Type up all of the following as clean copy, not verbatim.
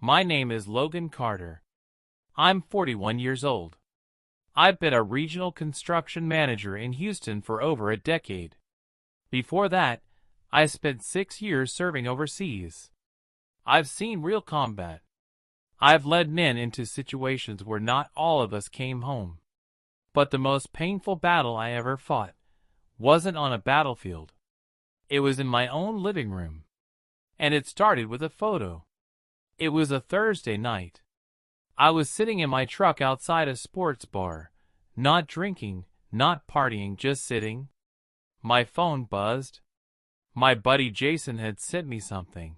My name is Logan Carter. I'm 41 years old. I've been a regional construction manager in Houston for over a decade. Before that, I spent 6 years serving overseas. I've seen real combat. I've led men into situations where not all of us came home. But the most painful battle I ever fought wasn't on a battlefield. It was in my own living room. And it started with a photo. It was a Thursday night. I was sitting in my truck outside a sports bar, not drinking, not partying, just sitting. My phone buzzed. My buddy Jason had sent me something.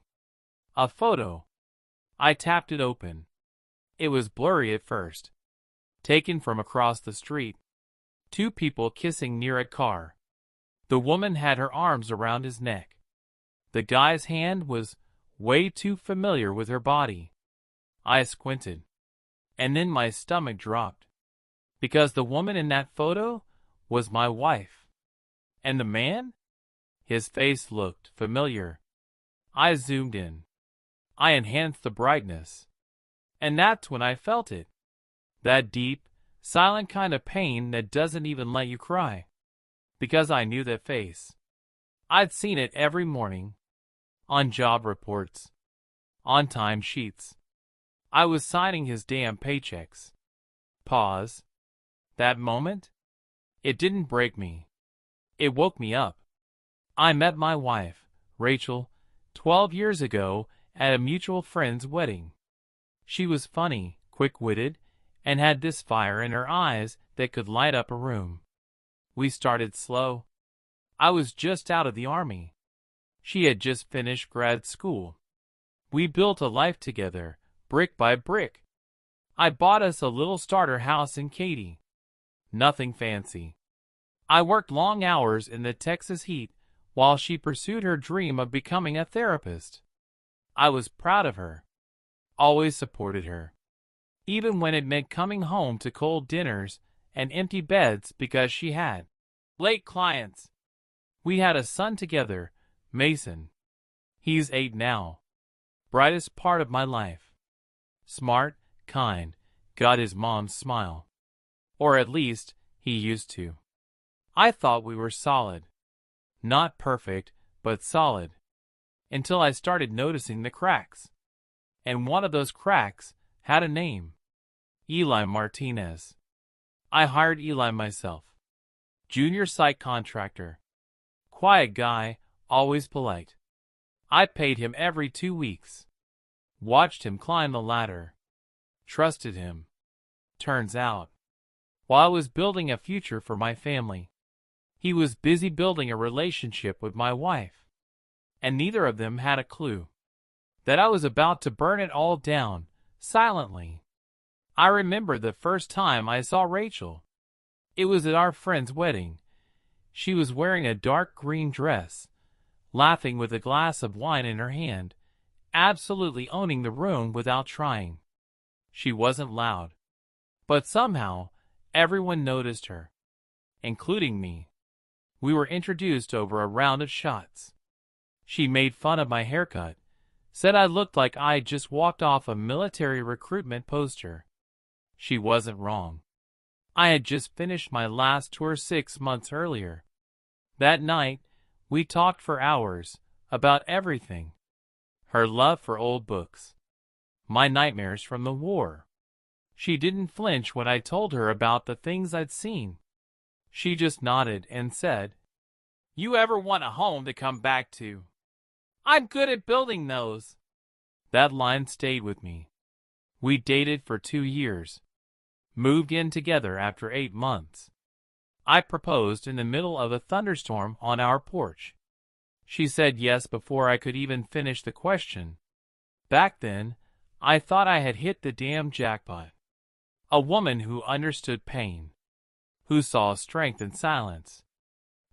A photo. I tapped it open. It was blurry at first. Taken from across the street. 2 people kissing near a car. The woman had her arms around his neck. The guy's hand was way too familiar with her body. I squinted. And then my stomach dropped. Because the woman in that photo was my wife. And the man? His face looked familiar. I zoomed in. I enhanced the brightness. And that's when I felt it. That deep, silent kind of pain that doesn't even let you cry. Because I knew that face. I'd seen it every morning. On job reports. On time sheets. I was signing his damn paychecks. Pause. That moment? It didn't break me. It woke me up. I met my wife, Rachel, 12 years ago at a mutual friend's wedding. She was funny, quick-witted, and had this fire in her eyes that could light up a room. We started slow. I was just out of the army. She had just finished grad school. We built a life together, brick by brick. I bought us a little starter house in Katy. Nothing fancy. I worked long hours in the Texas heat while she pursued her dream of becoming a therapist. I was proud of her. Always supported her. Even when it meant coming home to cold dinners and empty beds because she had late clients. We had a son together, Mason. He's 8 now. Brightest part of my life. Smart, kind, got his mom's smile. Or at least, he used to. I thought we were solid. Not perfect, but solid. Until I started noticing the cracks. And one of those cracks had a name. Eli Martinez. I hired Eli myself. Junior site contractor. Quiet guy, always polite. I paid him every 2 weeks. Watched him climb the ladder. Trusted him. Turns out, while I was building a future for my family, he was busy building a relationship with my wife. And neither of them had a clue that I was about to burn it all down, silently. I remember the first time I saw Rachel. It was at our friend's wedding. She was wearing a dark green dress, laughing with a glass of wine in her hand, absolutely owning the room without trying. She wasn't loud. But somehow, everyone noticed her, including me. We were introduced over a round of shots. She made fun of my haircut, said I looked like I'd just walked off a military recruitment poster. She wasn't wrong. I had just finished my last tour 6 months earlier. That night, we talked for hours about everything. Her love for old books. My nightmares from the war. She didn't flinch when I told her about the things I'd seen. She just nodded and said, "You ever want a home to come back to? I'm good at building those." That line stayed with me. We dated for 2 years. Moved in together after 8 months. I proposed in the middle of a thunderstorm on our porch. She said yes before I could even finish the question. Back then, I thought I had hit the damn jackpot. A woman who understood pain. Who saw strength in silence.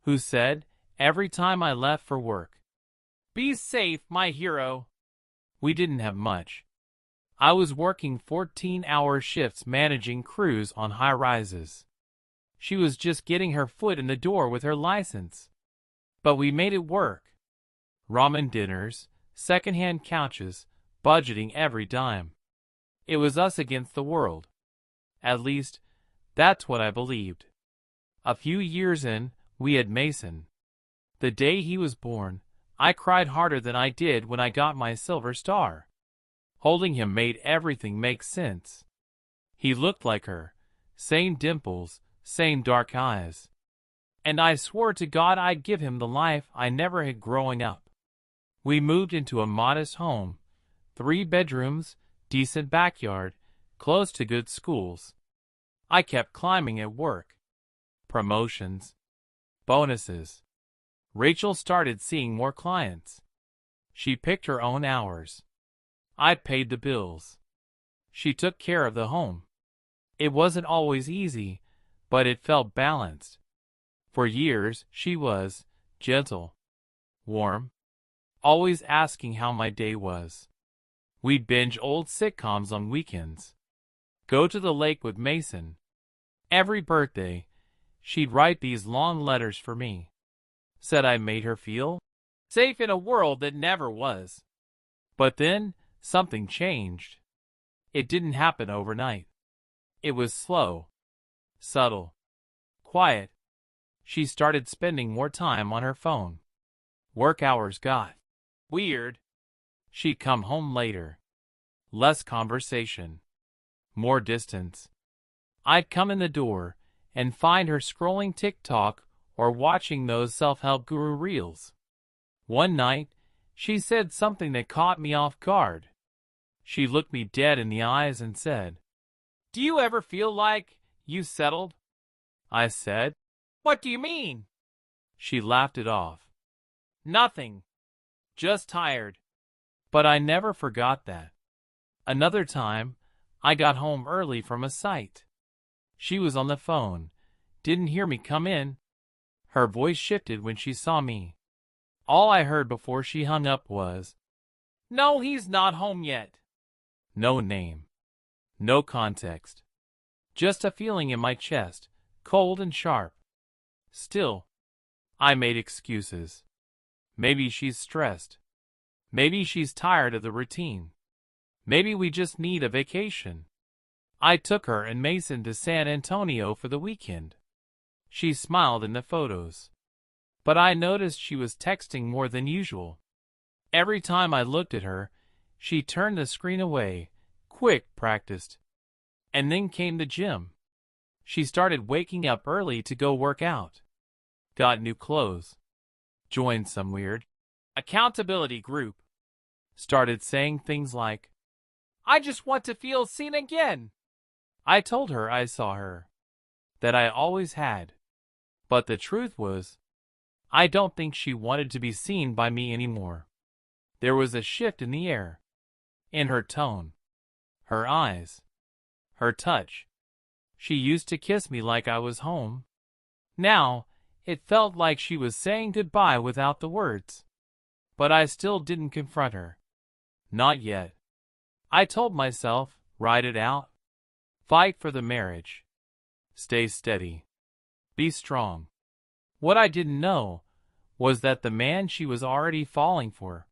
Who said, every time I left for work, "Be safe, my hero." We didn't have much. I was working 14-hour shifts managing crews on high-rises. She was just getting her foot in the door with her license. But we made it work. Ramen dinners, second-hand couches, budgeting every dime. It was us against the world. At least, that's what I believed. A few years in, we had Mason. The day he was born, I cried harder than I did when I got my silver star. Holding him made everything make sense. He looked like her, same dimples, same dark eyes. And I swore to God I'd give him the life I never had growing up. We moved into a modest home, 3 bedrooms, decent backyard, close to good schools. I kept climbing at work. Promotions. Bonuses. Rachel started seeing more clients. She picked her own hours. I paid the bills. She took care of the home. It wasn't always easy, but it felt balanced. For years, she was gentle, warm, always asking how my day was. We'd binge old sitcoms on weekends. Go to the lake with Mason. Every birthday, she'd write these long letters for me. Said I made her feel safe in a world that never was. But then, something changed. It didn't happen overnight. It was slow, subtle, quiet. She started spending more time on her phone. Work hours got weird. She'd come home later. Less conversation. More distance. I'd come in the door and find her scrolling TikTok or watching those self-help guru reels. One night, she said something that caught me off guard. She looked me dead in the eyes and said, "Do you ever feel like you settled?" I said, "What do you mean?" She laughed it off. "Nothing. Just tired." But I never forgot that. Another time, I got home early from a site. She was on the phone, didn't hear me come in. Her voice shifted when she saw me. All I heard before she hung up was, "No, he's not home yet." No name. No context. Just a feeling in my chest, cold and sharp. Still, I made excuses. Maybe she's stressed. Maybe she's tired of the routine. Maybe we just need a vacation. I took her and Mason to San Antonio for the weekend. She smiled in the photos. But I noticed she was texting more than usual. Every time I looked at her, she turned the screen away, quick practiced. And then came the gym. She started waking up early to go work out. Got new clothes. Joined some weird accountability group. Started saying things like, "I just want to feel seen again." I told her I saw her. That I always had. But the truth was, I don't think she wanted to be seen by me anymore. There was a shift in the air. In her tone. Her eyes. Her touch. She used to kiss me like I was home. Now, it felt like she was saying goodbye without the words. But I still didn't confront her. Not yet. I told myself, ride it out. Fight for the marriage. Stay steady. Be strong. What I didn't know was that the man she was already falling for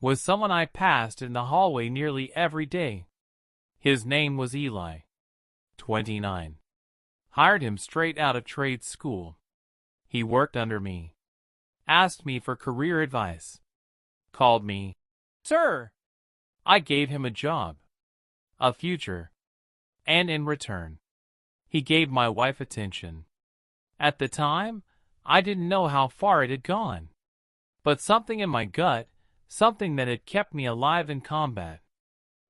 was someone I passed in the hallway nearly every day. His name was Eli. 29. Hired him straight out of trade school. He worked under me. Asked me for career advice. Called me, "Sir." I gave him a job. A future. And in return, he gave my wife attention. At the time, I didn't know how far it had gone. But something in my gut, something that had kept me alive in combat,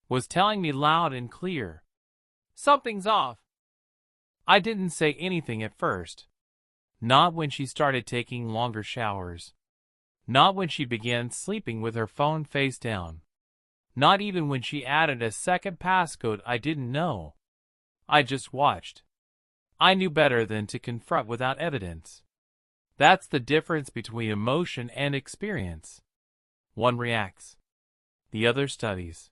was telling me loud and clear, something's off. I didn't say anything at first. Not when she started taking longer showers. Not when she began sleeping with her phone face down. Not even when she added a second passcode I didn't know. I just watched. I knew better than to confront without evidence. That's the difference between emotion and experience. One reacts. The other studies.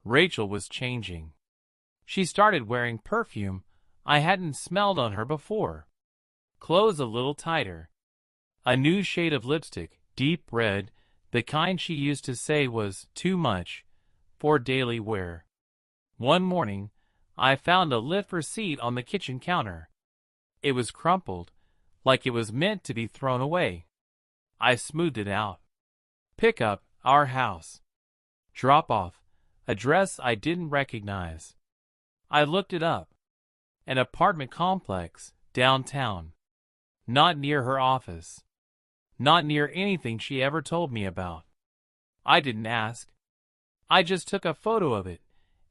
Rachel was changing. She started wearing perfume I hadn't smelled on her before. Clothes a little tighter. A new shade of lipstick, deep red, the kind she used to say was too much, for daily wear. One morning, I found a Lyft receipt on the kitchen counter. It was crumpled, like it was meant to be thrown away. I smoothed it out. Pick up, our house. Drop off, address I didn't recognize. I looked it up. An apartment complex, downtown. Not near her office. Not near anything she ever told me about. I didn't ask. I just took a photo of it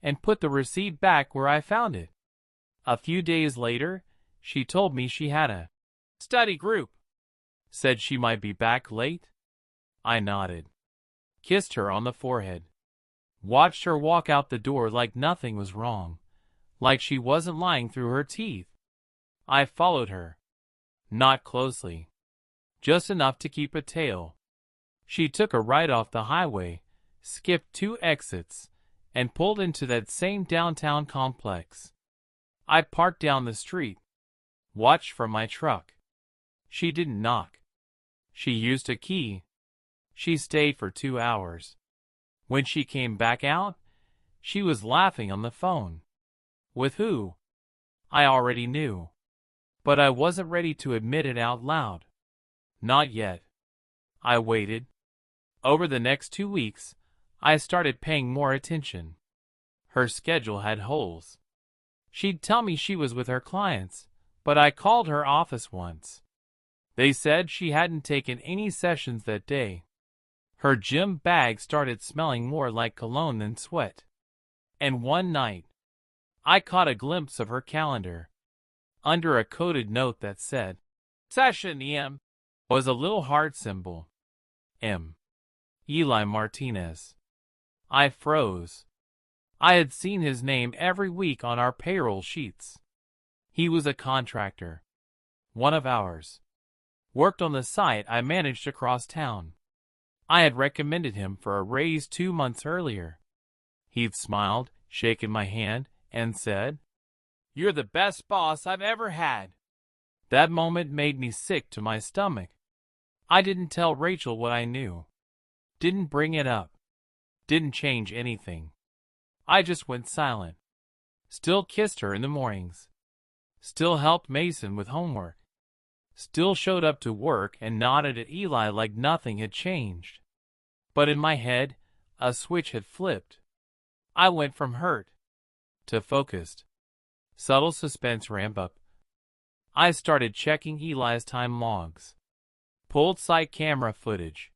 and put the receipt back where I found it. A few days later, she told me she had a study group. Said she might be back late. I nodded. Kissed her on the forehead. Watched her walk out the door like nothing was wrong. Like she wasn't lying through her teeth. I followed her. Not closely. Just enough to keep a tail. She took a right off the highway, skipped 2 exits, and pulled into that same downtown complex. I parked down the street. Watched from my truck. She didn't knock. She used a key. She stayed for 2 hours. When she came back out, she was laughing on the phone. With who? I already knew. But I wasn't ready to admit it out loud. Not yet. I waited. Over the next 2 weeks, I started paying more attention. Her schedule had holes. She'd tell me she was with her clients, but I called her office once. They said she hadn't taken any sessions that day. Her gym bag started smelling more like cologne than sweat. And one night, I caught a glimpse of her calendar. Under a coded note that said, "Session EM," was a little heart symbol. M. Eli Martinez. I froze. I had seen his name every week on our payroll sheets. He was a contractor. One of ours. Worked on the site I managed across town. I had recommended him for a raise 2 months earlier. He'd smiled, shaken my hand, and said, "You're the best boss I've ever had." That moment made me sick to my stomach. I didn't tell Rachel what I knew. Didn't bring it up. Didn't change anything. I just went silent. Still kissed her in the mornings. Still helped Mason with homework. Still showed up to work and nodded at Eli like nothing had changed. But in my head, a switch had flipped. I went from hurt to focused. Subtle suspense ramped up. I started checking Eli's time logs. Pulled site camera footage.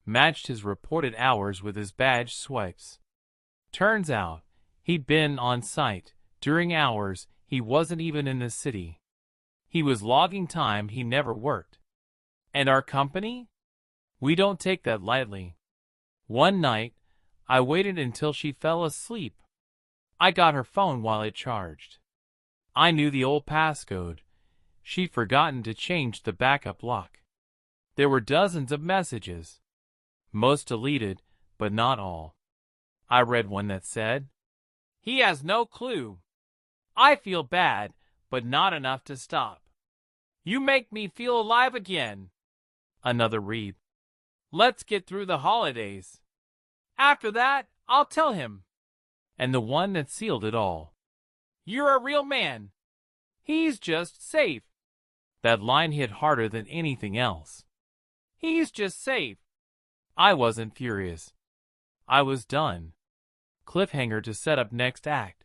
Matched his reported hours with his badge swipes. Turns out, he'd been on site during hours he wasn't even in the city. He was logging time he never worked. And our company? We don't take that lightly. One night, I waited until she fell asleep. I got her phone while it charged. I knew the old passcode. She'd forgotten to change the backup lock. There were dozens of messages. Most deleted, but not all. I read one that said, "He has no clue. I feel bad, but not enough to stop. You make me feel alive again." Another read, "Let's get through the holidays. After that, I'll tell him." And the one that sealed it all, "You're a real man. He's just safe." That line hit harder than anything else. He's just safe. I wasn't furious. I was done. Cliffhanger to set up next act.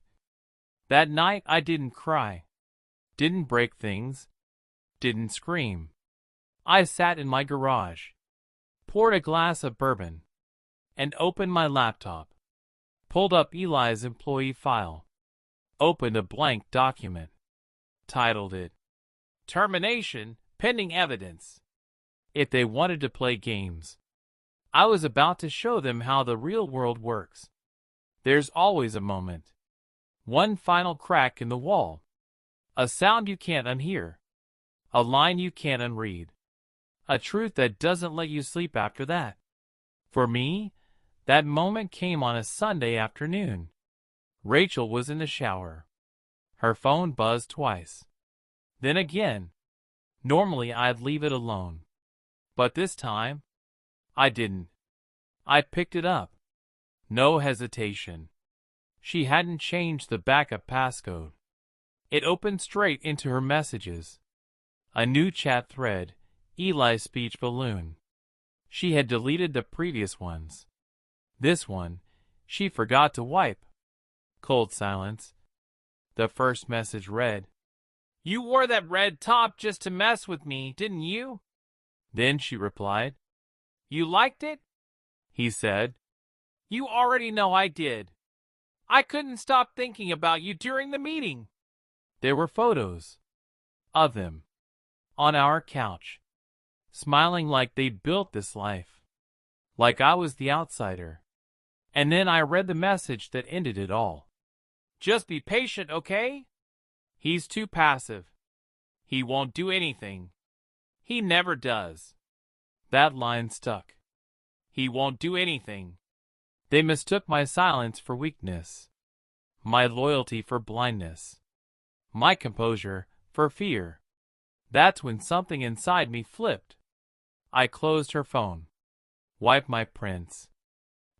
That night I didn't cry. Didn't break things. Didn't scream. I sat in my garage. Poured a glass of bourbon. And opened my laptop. Pulled up Eli's employee file. Opened a blank document. Titled it, "Termination Pending Evidence." If they wanted to play games, I was about to show them how the real world works. There's always a moment. One final crack in the wall. A sound you can't unhear. A line you can't unread. A truth that doesn't let you sleep after that. For me, that moment came on a Sunday afternoon. Rachel was in the shower. Her phone buzzed twice. Then again. Normally I'd leave it alone. But this time, I didn't. I picked it up. No hesitation. She hadn't changed the backup passcode. It opened straight into her messages. A new chat thread, Eli's speech balloon. She had deleted the previous ones. This one, she forgot to wipe. Cold silence. The first message read, "You wore that red top just to mess with me, didn't you?" Then she replied, "You liked it?" He said, "You already know I did. I couldn't stop thinking about you during the meeting." There were photos of them on our couch, smiling like they'd built this life, like I was the outsider. And then I read the message that ended it all. "Just be patient, okay? He's too passive. He won't do anything. He never does." That line stuck. He won't do anything. They mistook my silence for weakness, my loyalty for blindness, my composure for fear. That's when something inside me flipped. I closed her phone, wiped my prints,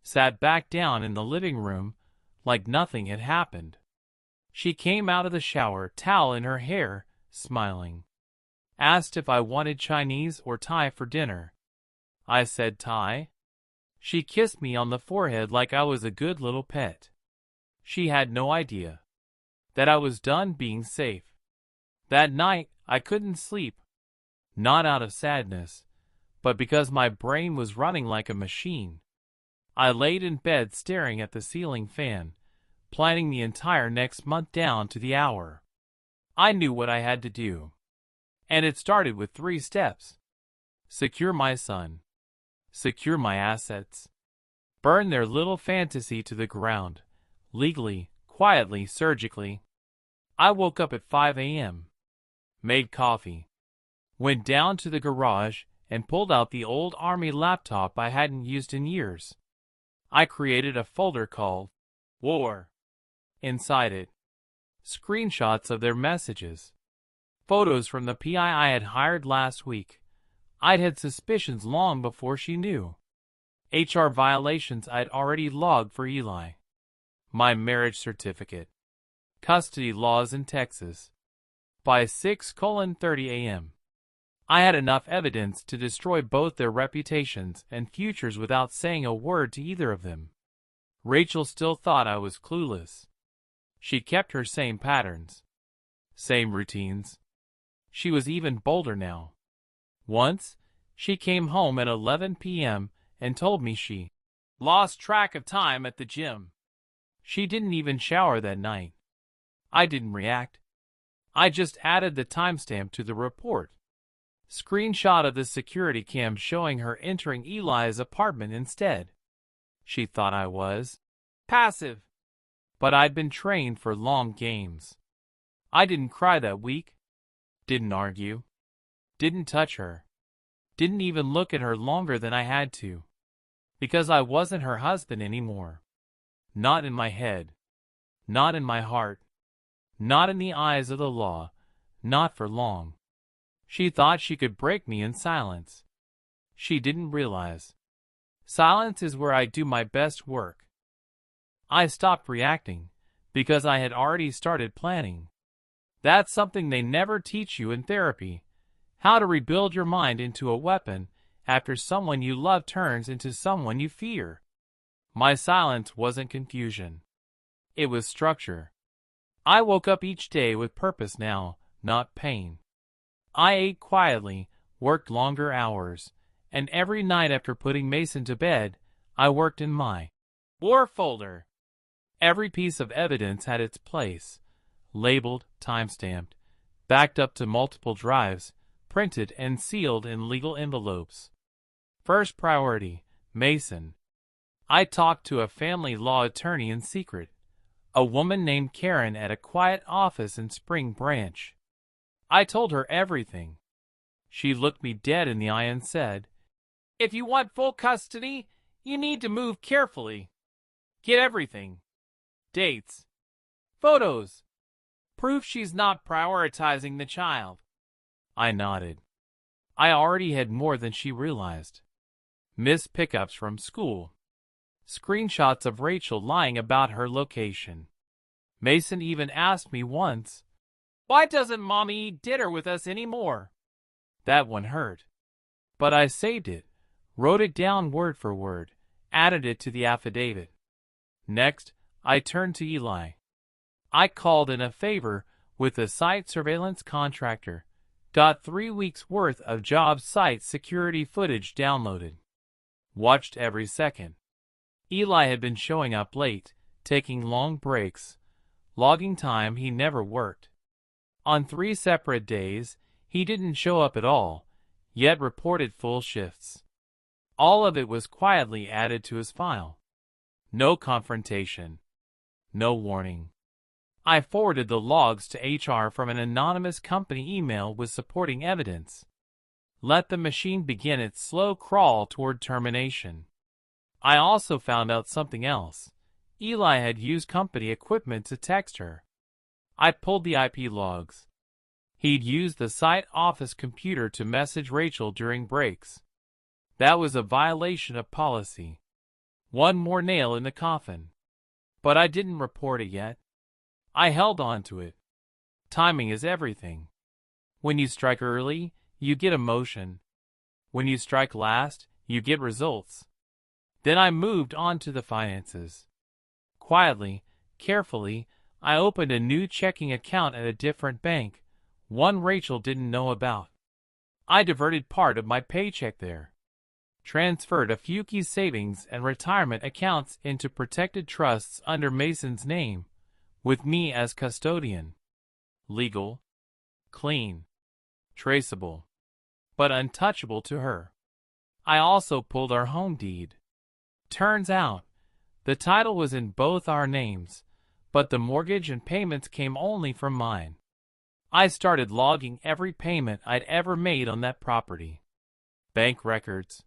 sat back down in the living room like nothing had happened. She came out of the shower, towel in her hair, smiling. Asked if I wanted Chinese or Thai for dinner. I said Thai. She kissed me on the forehead like I was a good little pet. She had no idea that I was done being safe. That night, I couldn't sleep. Not out of sadness, but because my brain was running like a machine. I laid in bed staring at the ceiling fan, planning the entire next month down to the hour. I knew what I had to do. And it started with 3 steps. Secure my son. Secure my assets. Burn their little fantasy to the ground. Legally, quietly, surgically. I woke up at 5 a.m. Made coffee. Went down to the garage and pulled out the old army laptop I hadn't used in years. I created a folder called War. Inside it, screenshots of their messages. Photos from the PI I had hired last week. I'd had suspicions long before she knew. HR violations I'd already logged for Eli. My marriage certificate. Custody laws in Texas. By 6:30 a.m. I had enough evidence to destroy both their reputations and futures without saying a word to either of them. Rachel still thought I was clueless. She kept her same patterns, same routines. She was even bolder now. Once, she came home at 11 p.m. and told me she lost track of time at the gym. She didn't even shower that night. I didn't react. I just added the timestamp to the report. Screenshot of the security cam showing her entering Eli's apartment instead. She thought I was passive, but I'd been trained for long games. I didn't cry that week. Didn't argue. Didn't touch her. Didn't even look at her longer than I had to. Because I wasn't her husband anymore. Not in my head. Not in my heart. Not in the eyes of the law. Not for long. She thought she could break me in silence. She didn't realize. Silence is where I do my best work. I stopped reacting, because I had already started planning. That's something they never teach you in therapy. How to rebuild your mind into a weapon after someone you love turns into someone you fear. My silence wasn't confusion. It was structure. I woke up each day with purpose now, not pain. I ate quietly, worked longer hours, and every night after putting Mason to bed, I worked in my war folder. Every piece of evidence had its place, labeled, timestamped, backed up to multiple drives, printed and sealed in legal envelopes. First priority, Mason. I talked to a family law attorney in secret, a woman named Karen at a quiet office in Spring Branch. I told her everything. She looked me dead in the eye and said, "If you want full custody, you need to move carefully. Get everything. Dates. Photos. Proof she's not prioritizing the child." I nodded. I already had more than she realized. Missed pickups from school. screenshots of Rachel lying about her location. Mason even asked me once, "Why doesn't Mommy eat dinner with us anymore?" That one hurt. But I saved it, wrote it down word for word, added it to the affidavit. Next, I turned to Eli. I called in a favor with a site surveillance contractor. Got 3 weeks worth of job site security footage downloaded. Watched every second. Eli had been showing up late, taking long breaks, logging time he never worked. On 3 separate days, he didn't show up at all, yet reported full shifts. All of it was quietly added to his file. No confrontation. No warning. I forwarded the logs to HR from an anonymous company email with supporting evidence. Let the machine begin its slow crawl toward termination. I also found out something else. Eli had used company equipment to text her. I pulled the IP logs. He'd used the site office computer to message Rachel during breaks. That was a violation of policy. One more nail in the coffin. But I didn't report it yet. I held on to it. Timing is everything. When you strike early, you get emotion. When you strike last, you get results. Then I moved on to the finances. Quietly, carefully, I opened a new checking account at a different bank, one Rachel didn't know about. I diverted part of my paycheck there. Transferred a few key savings and retirement accounts into protected trusts under Mason's name, with me as custodian. Legal, clean, traceable, but untouchable to her. I also pulled our home deed. Turns out, the title was in both our names, but the mortgage and payments came only from mine. I started logging every payment I'd ever made on that property. Bank records,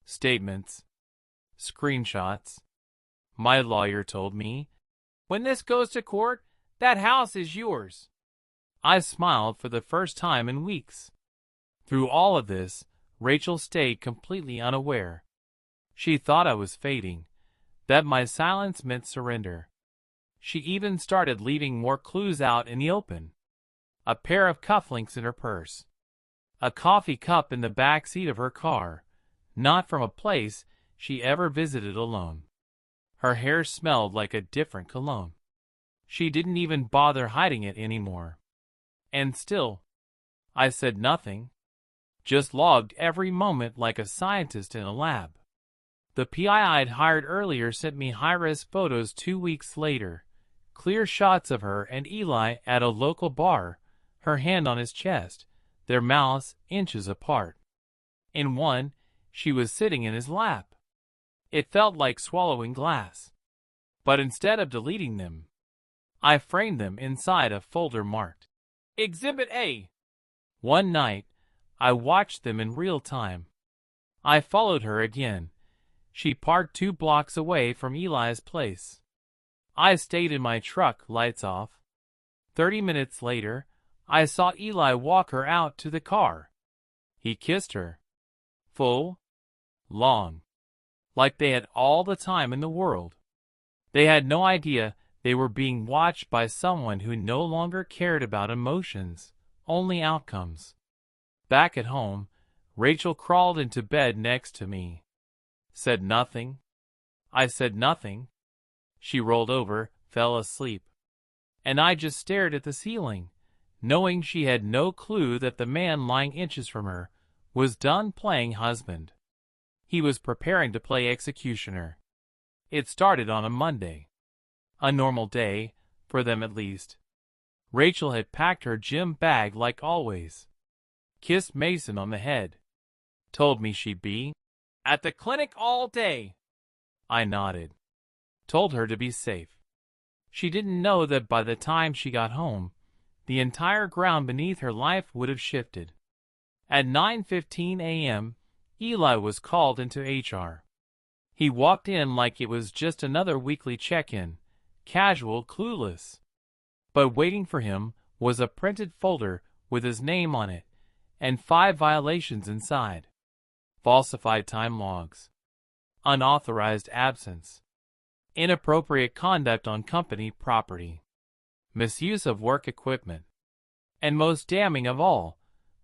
statements, screenshots. My lawyer told me, "When this goes to court, that house is yours." I smiled for the first time in weeks. Through all of this, Rachel stayed completely unaware. She thought I was fading, that my silence meant surrender. She even started leaving more clues out in the open. A pair of cufflinks in her purse. A coffee cup in the back seat of her car, not from a place she ever visited alone. Her hair smelled like a different cologne. She didn't even bother hiding it anymore. And still, I said nothing. Just logged every moment like a scientist in a lab. The PI I'd hired earlier sent me high-res photos 2 weeks later. Clear shots of her and Eli at a local bar, her hand on his chest, their mouths inches apart. In one, she was sitting in his lap. It felt like swallowing glass. But instead of deleting them, I framed them inside a folder marked Exhibit A. One night, I watched them in real time. I followed her again. She parked 2 blocks away from Eli's place. I stayed in my truck, lights off. 30 minutes later, I saw Eli walk her out to the car. He kissed her. Full, long, like they had all the time in the world. They had no idea they were being watched by someone who no longer cared about emotions, only outcomes. Back at home, Rachel crawled into bed next to me. Said nothing. I said nothing. She rolled over, fell asleep. And I just stared at the ceiling, knowing she had no clue that the man lying inches from her was done playing husband. He was preparing to play executioner. It started on a Monday. A normal day, for them at least. Rachel had packed her gym bag like always. Kissed Mason on the head. Told me she'd be at the clinic all day. I nodded. Told her to be safe. She didn't know that by the time she got home, the entire ground beneath her life would have shifted. At 9:15 a.m., Eli was called into HR. He walked in like it was just another weekly check-in, casual, clueless. But waiting for him was a printed folder with his name on it, and 5 violations inside. Falsified time logs. unauthorized absence, inappropriate conduct on company property, misuse of work equipment, and most damning of all,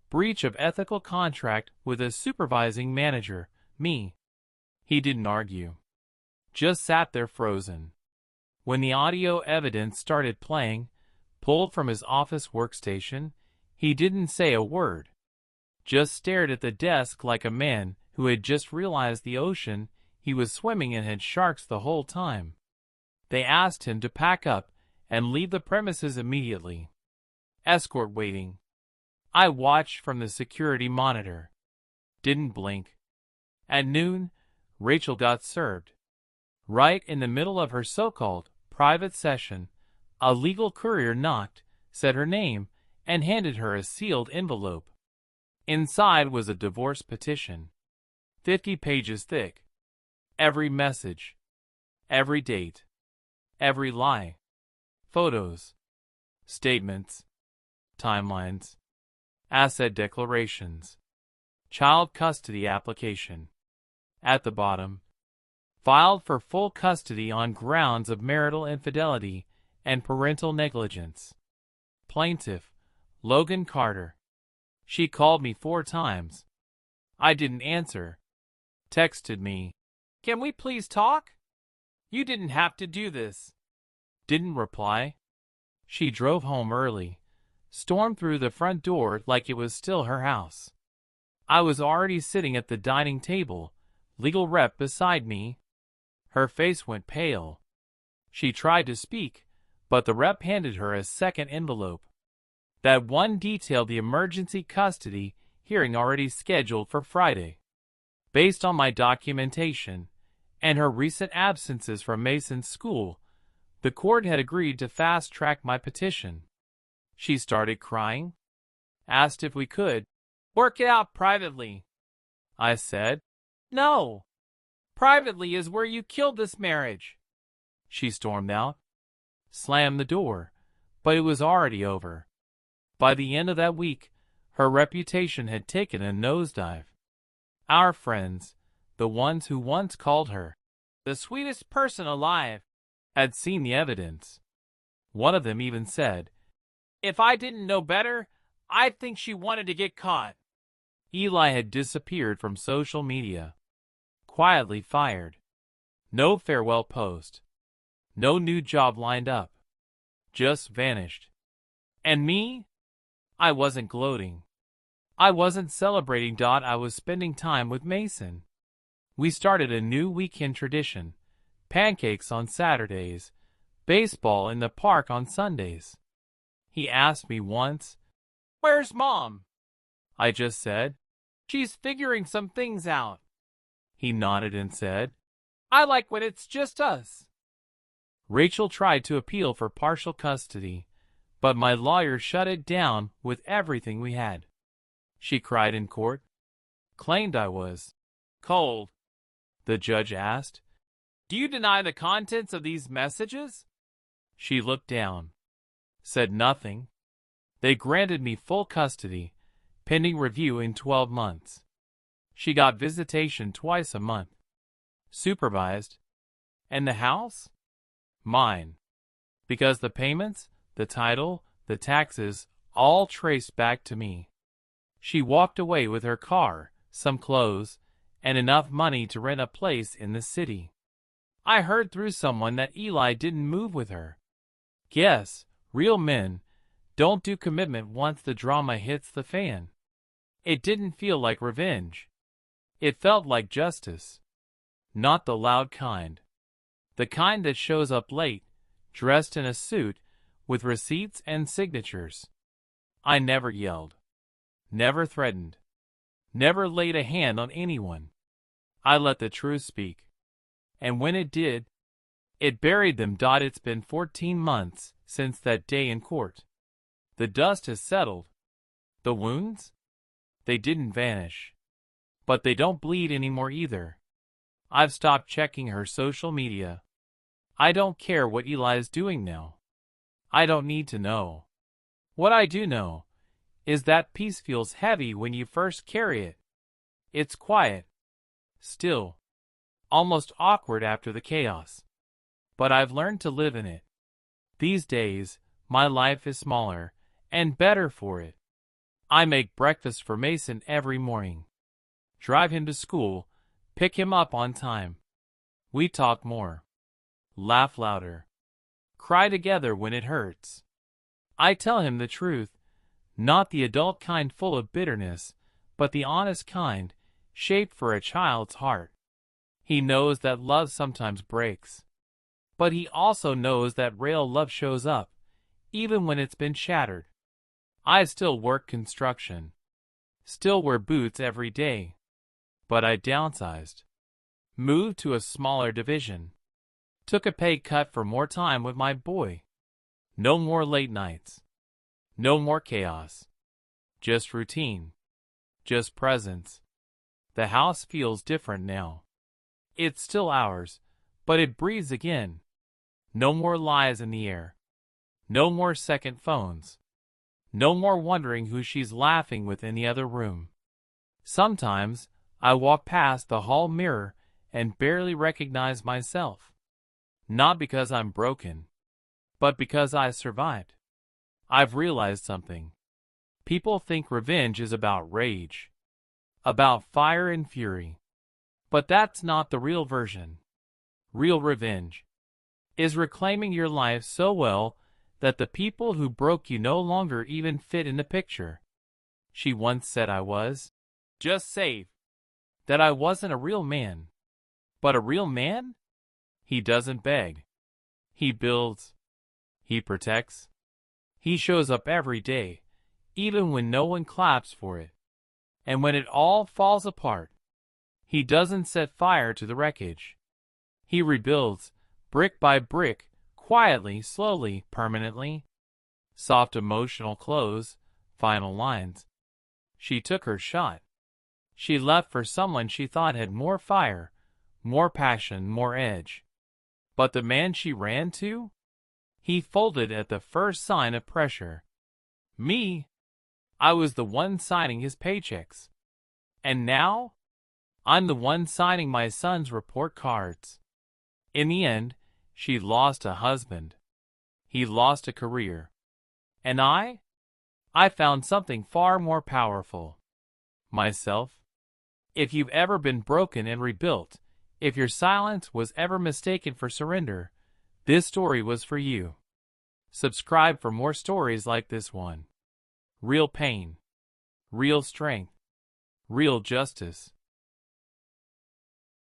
breach of ethical contract with a supervising manager, me. He didn't argue. Just sat there frozen. When the audio evidence started playing, pulled from his office workstation, he didn't say a word. Just stared at the desk like a man who had just realized the ocean he was swimming in had sharks the whole time. They asked him to pack up and leave the premises immediately. Escort waiting. I watched from the security monitor. Didn't blink. At noon, Rachel got served. Right in the middle of her so-called private session, a legal courier knocked, said her name, and handed her a sealed envelope. Inside was a divorce petition, 50 pages thick. Every message, every date, every lie, photos, statements, timelines, asset declarations, child custody application. At the bottom, filed for full custody on grounds of marital infidelity and parental negligence. Plaintiff, Logan Carter. She called me 4 times. I didn't answer. Texted me, "Can we please talk? You didn't have to do this." Didn't reply. She drove home early, stormed through the front door like it was still her house. I was already sitting at the dining table, legal rep beside me. Her face went pale. She tried to speak, but the rep handed her a second envelope. That one detailed the emergency custody hearing already scheduled for Friday. Based on my documentation and her recent absences from Mason's school, the court had agreed to fast-track my petition. She started crying, asked if we could work it out privately. I said, "No. Privately is where you killed this marriage." She stormed out, slammed the door, but it was already over. By the end of that week, her reputation had taken a nosedive. Our friends, the ones who once called her the sweetest person alive, had seen the evidence. One of them even said, "If I didn't know better, I'd think she wanted to get caught." Eli had disappeared from social media. Quietly fired. No farewell post. No new job lined up. Just vanished. And me? I wasn't gloating. I wasn't celebrating. I was spending time with Mason. We started a new weekend tradition. Pancakes on Saturdays. Baseball in the park on Sundays. He asked me once, "Where's Mom?" I just said, "She's figuring some things out." He nodded and said, "I like when it's just us." Rachel tried to appeal for partial custody, but my lawyer shut it down with everything we had. She cried in court, claimed I was cold. The judge asked, "Do you deny the contents of these messages?" She looked down, said nothing. They granted me full custody, pending review in 12 months. She got visitation twice a month. Supervised. And the house? Mine. Because the payments, the title, the taxes, all traced back to me. She walked away with her car, some clothes, and enough money to rent a place in the city. I heard through someone that Eli didn't move with her. Yes, real men don't do commitment once the drama hits the fan. It didn't feel like revenge. It felt like justice. Not the loud kind. The kind that shows up late, dressed in a suit, with receipts and signatures. I never yelled. Never threatened. Never laid a hand on anyone. I let the truth speak. And when it did, it buried them. It's been 14 months since that day in court. The dust has settled. The wounds? They didn't vanish. But they don't bleed anymore either. I've stopped checking her social media. I don't care what Eli's doing now. I don't need to know. What I do know is that peace feels heavy when you first carry it. It's quiet, still, almost awkward after the chaos. But I've learned to live in it. These days, my life is smaller, and better for it. I make breakfast for Mason every morning, drive him to school, pick him up on time. We talk more, laugh louder, cry together when it hurts. I tell him the truth, not the adult kind full of bitterness, but the honest kind, shaped for a child's heart. He knows that love sometimes breaks, but he also knows that real love shows up, even when it's been shattered. I still work construction, still wear boots every day, but I downsized, moved to a smaller division, took a pay cut for more time with my boy. No more late nights, no more chaos, just routine, just presence. The house feels different now. It's still ours, but it breathes again. No more lies in the air, no more second phones. No more wondering who she's laughing with in the other room. Sometimes I walk past the hall mirror and barely recognize myself. Not because I'm broken, but because I survived. I've realized something. People think revenge is about rage, about fire and fury. But that's not the real version. Real revenge is reclaiming your life so well that the people who broke you no longer even fit in the picture. She once said I was just safe, that I wasn't a real man. But a real man? He doesn't beg. He builds. He protects. He shows up every day, even when no one claps for it. And when it all falls apart, he doesn't set fire to the wreckage. He rebuilds, brick by brick, quietly, slowly, permanently. Soft emotional close, final lines. She took her shot. She left for someone she thought had more fire, more passion, more edge. But the man she ran to? He folded at the first sign of pressure. Me? I was the one signing his paychecks. And now? I'm the one signing my son's report cards. In the end, she lost a husband. He lost a career. And I found something far more powerful. Myself. If you've ever been broken and rebuilt, if your silence was ever mistaken for surrender, this story was for you. Subscribe for more stories like this one. Real pain. Real strength. Real justice.